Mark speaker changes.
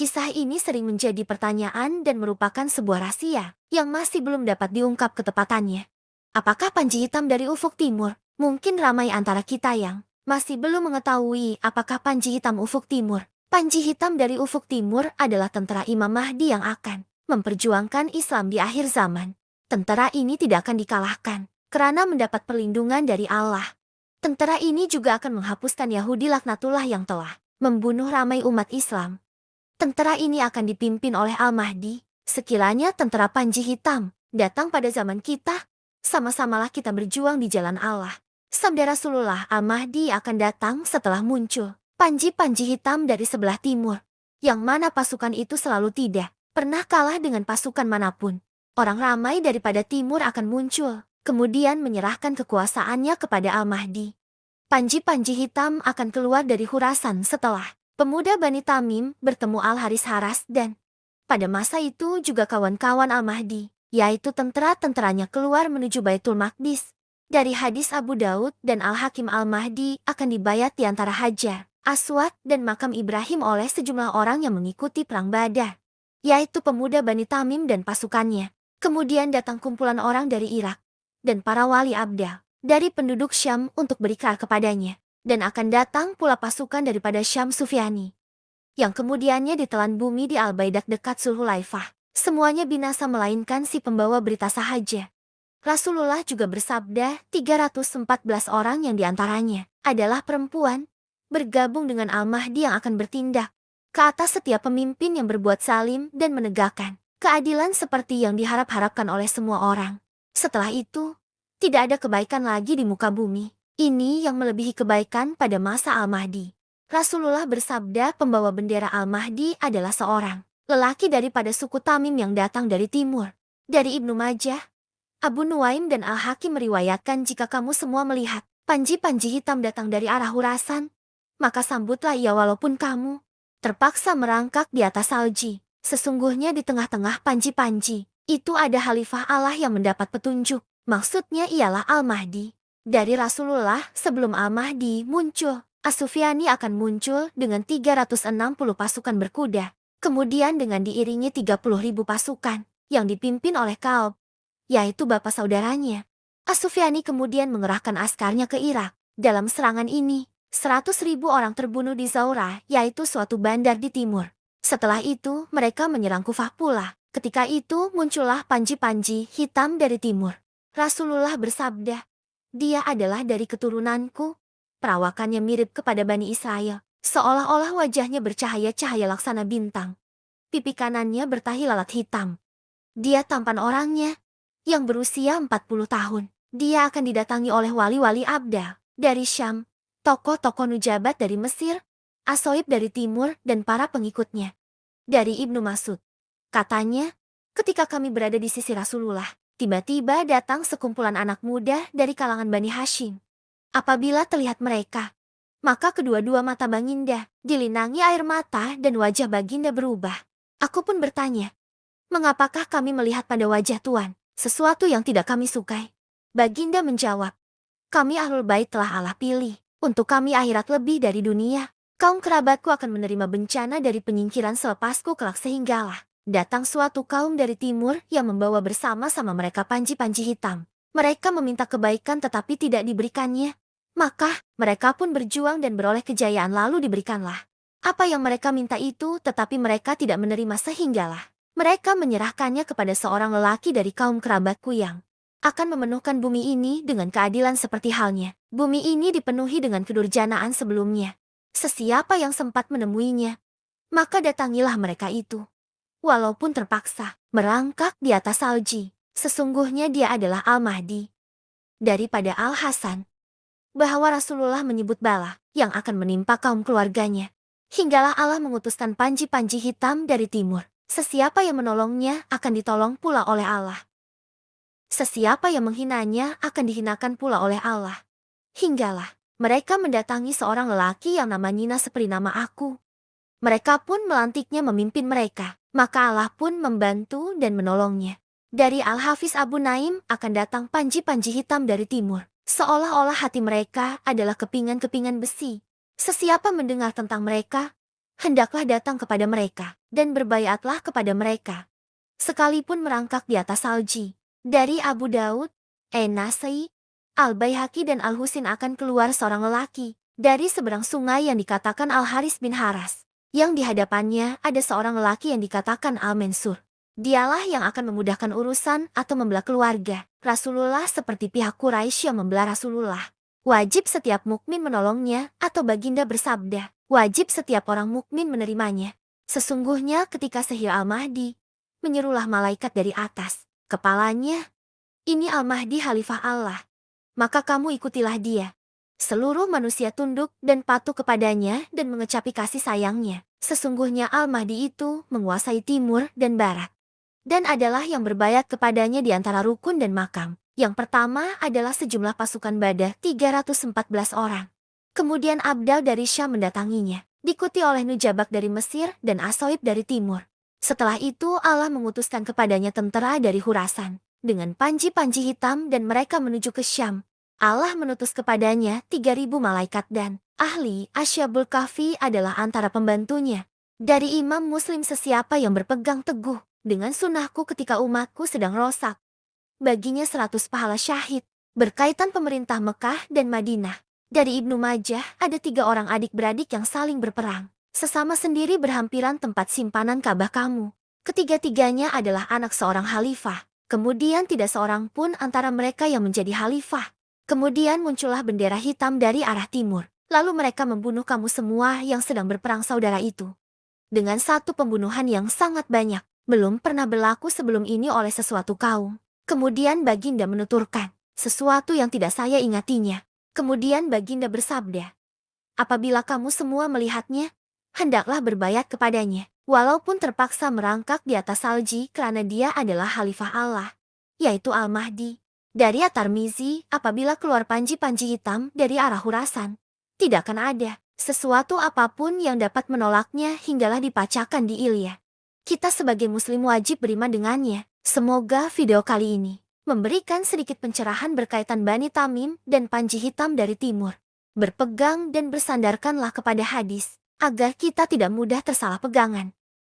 Speaker 1: Kisah ini sering menjadi pertanyaan dan merupakan sebuah rahasia yang masih belum dapat diungkap ketepatannya. Apakah Panji Hitam dari Ufuk Timur? Mungkin ramai antara kita yang masih belum mengetahui apakah Panji Hitam Ufuk Timur. Panji Hitam dari Ufuk Timur adalah tentara Imam Mahdi yang akan memperjuangkan Islam di akhir zaman. Tentara ini tidak akan dikalahkan karena mendapat perlindungan dari Allah. Tentara ini juga akan menghapuskan Yahudi laknatullah yang telah membunuh ramai umat Islam. Tentara ini akan dipimpin oleh Al-Mahdi. Sekiranya tentara Panji Hitam datang pada zaman kita, sama-samalah kita berjuang di jalan Allah. Sabda Rasulullah, Al-Mahdi akan datang setelah muncul Panji-Panji Hitam dari sebelah timur, yang mana pasukan itu selalu tidak pernah kalah dengan pasukan manapun. Orang ramai daripada timur akan muncul, kemudian menyerahkan kekuasaannya kepada Al-Mahdi. Panji-Panji Hitam akan keluar dari Khurasan setelah pemuda Bani Tamim bertemu Al-Haris Haras dan pada masa itu juga kawan-kawan Al-Mahdi, yaitu tentara-tentaranya keluar menuju Baitul Maqdis. Dari hadis Abu Daud dan Al-Hakim Al-Mahdi akan dibayat di antara Hajar Aswad dan makam Ibrahim oleh sejumlah orang yang mengikuti perang Badar, yaitu pemuda Bani Tamim dan pasukannya. Kemudian datang kumpulan orang dari Irak dan para wali abdal dari penduduk Syam untuk berikrar kepadanya. Dan akan datang pula pasukan daripada Syam Sufyani, yang kemudiannya ditelan bumi di Al-Baidak dekat Sulhulaifah. Semuanya binasa melainkan si pembawa berita sahaja. Rasulullah juga bersabda, 314 orang yang diantaranya adalah perempuan, bergabung dengan Al-Mahdi yang akan bertindak ke atas setiap pemimpin yang berbuat zalim dan menegakkan keadilan seperti yang diharap-harapkan oleh semua orang. Setelah itu, tidak ada kebaikan lagi di muka bumi. Ini yang melebihi kebaikan pada masa Al-Mahdi. Rasulullah bersabda pembawa bendera Al-Mahdi adalah seorang lelaki daripada suku Tamim yang datang dari timur. Dari Ibnu Majah, Abu Nuaim dan Al-Hakim meriwayatkan jika kamu semua melihat Panji-Panji Hitam datang dari arah Khurasan, maka sambutlah ia walaupun kamu terpaksa merangkak di atas salji. Sesungguhnya di tengah-tengah Panji-Panji, itu ada Khalifah Allah yang mendapat petunjuk. Maksudnya ialah Al-Mahdi. Dari Rasulullah sebelum Al-Mahdi muncul, As-Sufyani akan muncul dengan 360 pasukan berkuda. Kemudian dengan diiringi 30.000 pasukan yang dipimpin oleh Ka'ab, yaitu bapak saudaranya. As-Sufyani kemudian mengerahkan askarnya ke Irak. Dalam serangan ini, 100.000 orang terbunuh di Zaurah, yaitu suatu bandar di timur. Setelah itu, mereka menyerang Kufah pula. Ketika itu muncullah Panji-Panji Hitam dari timur. Rasulullah bersabda, dia adalah dari keturunanku. Perawakannya mirip kepada Bani Israel, seolah-olah wajahnya bercahaya-cahaya laksana bintang. Pipi kanannya bertahi lalat hitam. Dia tampan orangnya, yang berusia 40 tahun. Dia akan didatangi oleh wali-wali abdal dari Syam, tokoh-tokoh nujabat dari Mesir, Asoib dari timur dan para pengikutnya. Dari Ibnu Mas'ud, katanya, ketika kami berada di sisi Rasulullah, tiba-tiba datang sekumpulan anak muda dari kalangan Bani Hashim. Apabila terlihat mereka, maka kedua-dua mata Baginda dilinangi air mata dan wajah Baginda berubah. Aku pun bertanya, mengapakah kami melihat pada wajah Tuan sesuatu yang tidak kami sukai? Baginda menjawab, kami Ahlul Bait telah Allah pilih untuk kami akhirat lebih dari dunia. Kaum kerabatku akan menerima bencana dari penyingkiran selepasku kelak sehinggalah datang suatu kaum dari timur yang membawa bersama-sama mereka Panji-Panji Hitam. Mereka meminta kebaikan tetapi tidak diberikannya. Maka, mereka pun berjuang dan beroleh kejayaan lalu diberikanlah apa yang mereka minta itu, tetapi mereka tidak menerima sehinggalah mereka menyerahkannya kepada seorang lelaki dari kaum kerabatku yang akan memenuhkan bumi ini dengan keadilan seperti halnya bumi ini dipenuhi dengan kedurjanaan sebelumnya. Sesiapa yang sempat menemuinya, maka datangilah mereka itu. Walaupun terpaksa merangkak di atas salji, sesungguhnya dia adalah Al-Mahdi. Daripada Al-Hasan, bahwa Rasulullah menyebut bala yang akan menimpa kaum keluarganya. Hinggalah Allah mengutuskan Panji-Panji Hitam dari timur. Sesiapa yang menolongnya akan ditolong pula oleh Allah. Sesiapa yang menghinanya akan dihinakan pula oleh Allah. Hinggalah mereka mendatangi seorang lelaki yang namanya seperti nama aku. Mereka pun melantiknya memimpin mereka. Maka Allah pun membantu dan menolongnya. Dari Al-Hafiz Abu Naim akan datang Panji-Panji Hitam dari timur. Seolah-olah hati mereka adalah kepingan-kepingan besi. Sesiapa mendengar tentang mereka, hendaklah datang kepada mereka, dan berbaiatlah kepada mereka. Sekalipun merangkak di atas salji. Dari Abu Daud, Nasai, Al-Baihaqi dan Al-Husin akan keluar seorang lelaki dari seberang sungai yang dikatakan Al-Haris bin Haras. Yang di hadapannya ada seorang lelaki yang dikatakan Al-Mansur. Dialah yang akan memudahkan urusan atau membelah keluarga Rasulullah seperti pihak Quraisy yang membelah Rasulullah. Wajib setiap mukmin menolongnya, atau baginda bersabda, wajib setiap orang mukmin menerimanya. Sesungguhnya ketika Sihir Al-Mahdi, menyerulah malaikat dari atas kepalanya, ini Al-Mahdi Khalifah Allah. Maka kamu ikutilah dia. Seluruh manusia tunduk dan patuh kepadanya dan mengecapi kasih sayangnya. Sesungguhnya Al-Mahdi itu menguasai timur dan barat. Dan adalah yang berbaiat kepadanya di antara rukun dan makam. Yang pertama adalah sejumlah pasukan Badah 314 orang. Kemudian Abdal dari Syam mendatanginya, diikuti oleh Nujabak dari Mesir dan Asoib dari timur. Setelah itu Allah mengutuskan kepadanya tentara dari Khurasan dengan panji-panji hitam dan mereka menuju ke Syam. Allah menutus kepadanya 3.000 malaikat dan ahli Asyabul Kahfi adalah antara pembantunya. Dari Imam Muslim sesiapa yang berpegang teguh dengan sunnahku ketika umatku sedang rosak, baginya 100 pahala syahid. Berkaitan pemerintah Mekah dan Madinah, dari Ibnu Majah ada 3 orang adik-beradik yang saling berperang. Sesama sendiri berhampiran tempat simpanan Ka'bah kamu. Ketiga-tiganya adalah anak seorang khalifah. Kemudian tidak seorang pun antara mereka yang menjadi khalifah. Kemudian muncullah bendera hitam dari arah timur. Lalu mereka membunuh kamu semua yang sedang berperang saudara itu. Dengan satu pembunuhan yang sangat banyak, belum pernah berlaku sebelum ini oleh sesuatu kaum. Kemudian baginda menuturkan, sesuatu yang tidak saya ingatinya. Kemudian baginda bersabda, apabila kamu semua melihatnya, hendaklah berbaiat kepadanya, walaupun terpaksa merangkak di atas salji karena dia adalah Khalifah Allah, yaitu Al-Mahdi. Dari At-Tirmizi, apabila keluar panji-panji hitam dari arah Khurasan, tidak akan ada sesuatu apapun yang dapat menolaknya hinggalah dipacakan di Ilya. Kita sebagai muslim wajib beriman dengannya. Semoga video kali ini memberikan sedikit pencerahan berkaitan Bani Tamim dan panji hitam dari timur. Berpegang dan bersandarkanlah kepada hadis, agar kita tidak mudah tersalah pegangan.